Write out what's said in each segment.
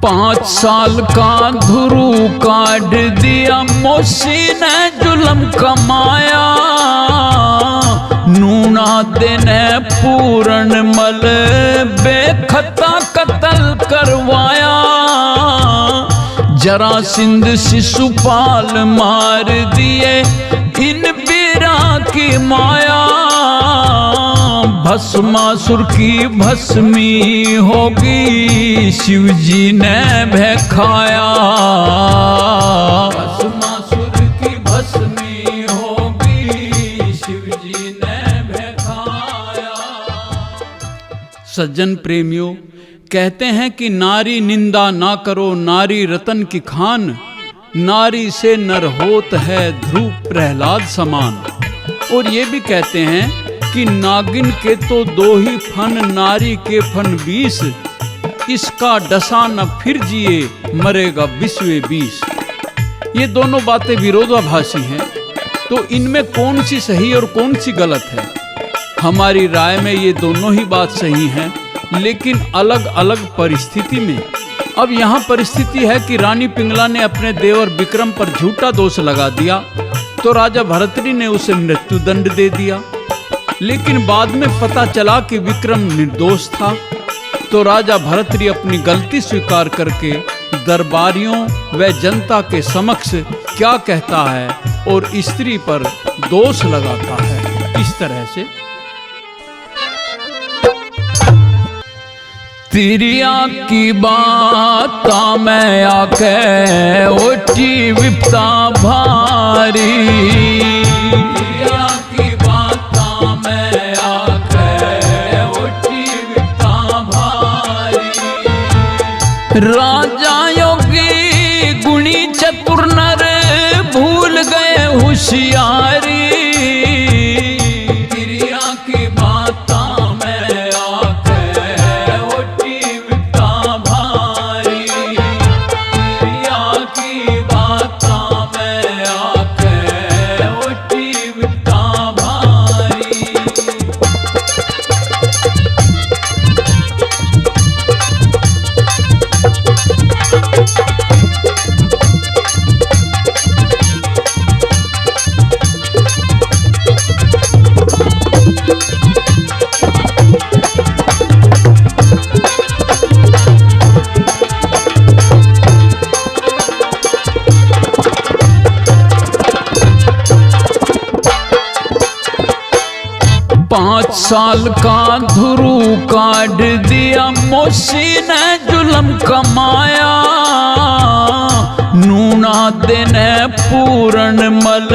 पाँच साल का धुरू काट दिया मोसी ने जुल्म कमाया, नूना देने पूर्ण मल बेखता कत्ल करवाया। जरासिंध शिशुपाल मार दिए इन बीरा की माया, भस्मासुर की भस्मी होगी शिवजी ने भैखाया। भस्मासुर की भस्मी होगी शिवजी ने भैखाया। सज्जन प्रेमियों, कहते हैं कि नारी निंदा ना करो नारी रतन की खान, नारी से नर होत है ध्रुव प्रहलाद समान। और ये भी कहते हैं कि नागिन के तो दो ही फन नारी के फन 20, इसका डसा न फिर जिए मरेगा 20 ये दोनों बातें विरोधाभासी हैं, तो इनमें कौन सी सही और कौन सी गलत है? हमारी राय में ये दोनों ही बात सही हैं, लेकिन अलग अलग परिस्थिति में। अब यहाँ परिस्थिति है कि रानी पिंगला ने अपने देवर विक्रम पर झूठा दोष लगा दिया, तो राजा भरतरी ने उसे मृत्यु दंड दे दिया। लेकिन बाद में पता चला कि विक्रम निर्दोष था, तो राजा भरतरी अपनी गलती स्वीकार करके दरबारियों व जनता के समक्ष क्या कहता है और स्त्री पर दोष लगाता है इस तरह से। तिरिया की बात मैं आके ओटी विपता भारी, तिरिया की बात मैं आके ओटी विपता भारी। राजा योगी गुणी चतुर नर भूल गए होशियारी, तिरिया की बात पाँच साल का धुरू काट दिया मोसी ने जुल्म कमाया, नूना देने पूर्ण मल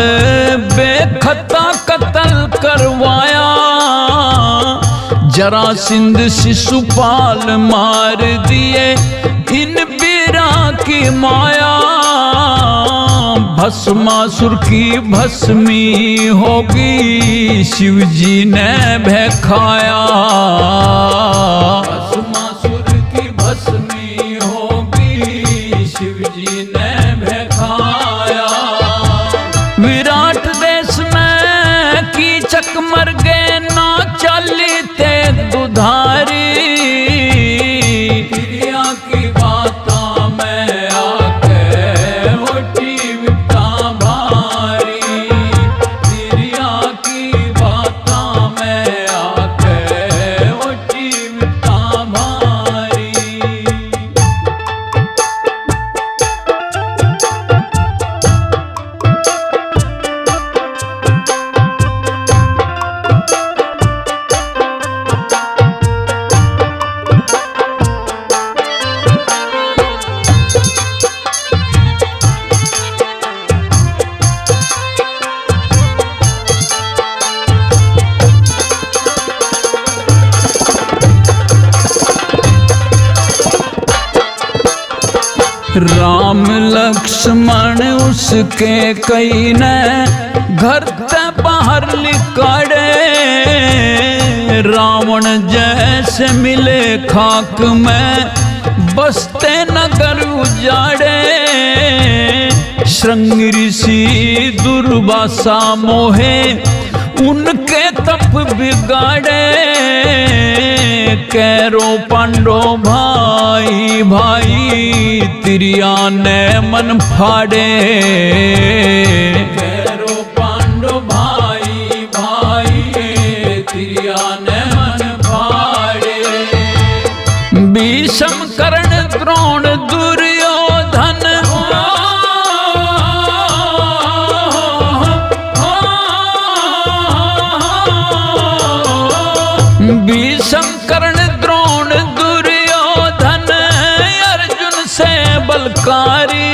बेखता कत्ल करवाया। जरासिंध शिशुपाल मार दिए इन बीरा की माया, भस्मासुर की भस्मी होगी शिवजी ने भैखाया। भस्मासुर की भस्मी होगी शिवजी ने भैखाया। विराट देश में कीचक मर गए ना चली ते दुधारी, तिरिया की बात मैं आके ओटी विपता भारी, तिरिया की बात मैं आके ओटी विपता भारी। राम लक्ष्मण उसके कई ने घर ते बाहर लिकाड़े, रावण जैसे मिले खाक में बसते नगर उजाड़े। श्रृंग ऋषि दुर्वासा मोहे उनके तप बिगाड़े, कैरो पांडो भाई भाई तिरिया ने मन फाड़े। कैरो पांडो भाई भाई तिरिया ने मन फाड़े। भीष्म कर्ण द्रोण दुर्योधन भीष्म कर्ण द्रोण दुर्योधन अर्जुन से बलकारी।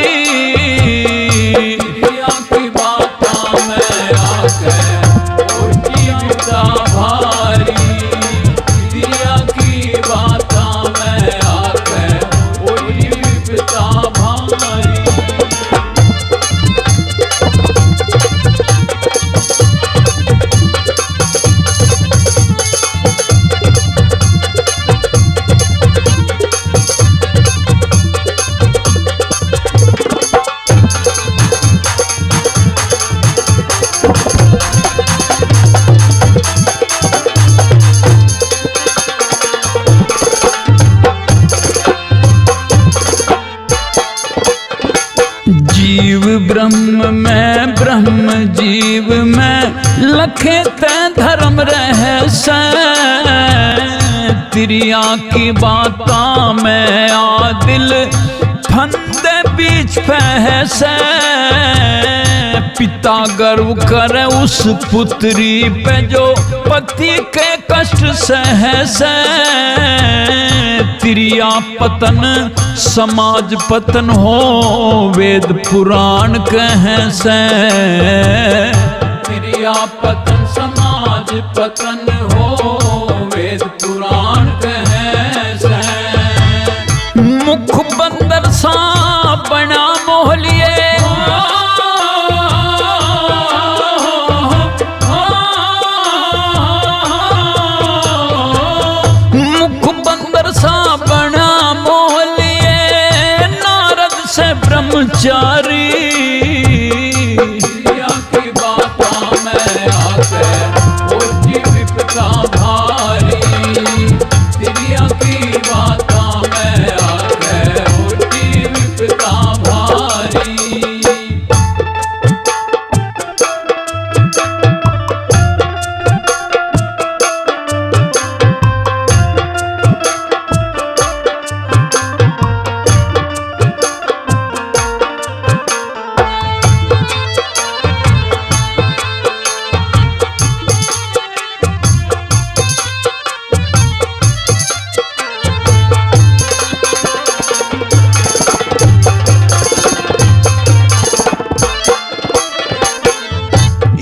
तिरिया की बातों में आके उठिया भारी, तिरिया की बातों में आके उठिया भारी। जीव ब्रह्म में ब्रह्म जीव में लखे ते धर्म रहस्य। तिरिया की बातों में आदिल फंदे बीच फहसे। पिता गर्व करे उस पुत्री पे जो पति के कष्ट सहसे। तिरिया पतन समाज पतन हो वेद पुराण कहें से। तिरिया पतन समाज पतन हो वेद पुराण कहें से। मुख बंदर सा बना मोहलिए, ब्रह्मचारी। तिरिया की बातों में आके होती विपदा भारी, तिरिया की बातों में आके होती विपदा भारी।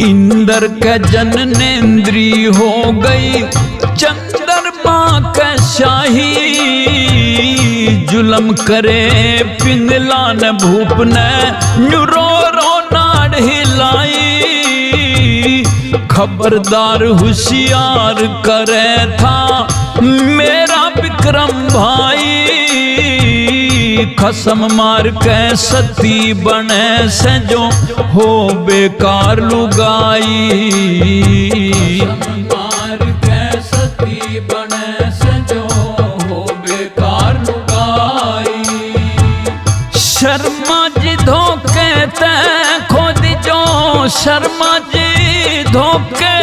इंद्र के जननेन्द्री हो गई चंद्रमा के शाही। जुलम करे पिंगला न भूप ने रो रो नाड़ हिलाई। खबरदार होशियार करे था मेरा विक्रम भाई। खसम मार के सती बने से जो हो बेकार लुगाई। खसम मार के सती बने से जो हो बेकार लुगाई। शर्मा जी धोखे ते खोद जो, शर्मा जी धोखे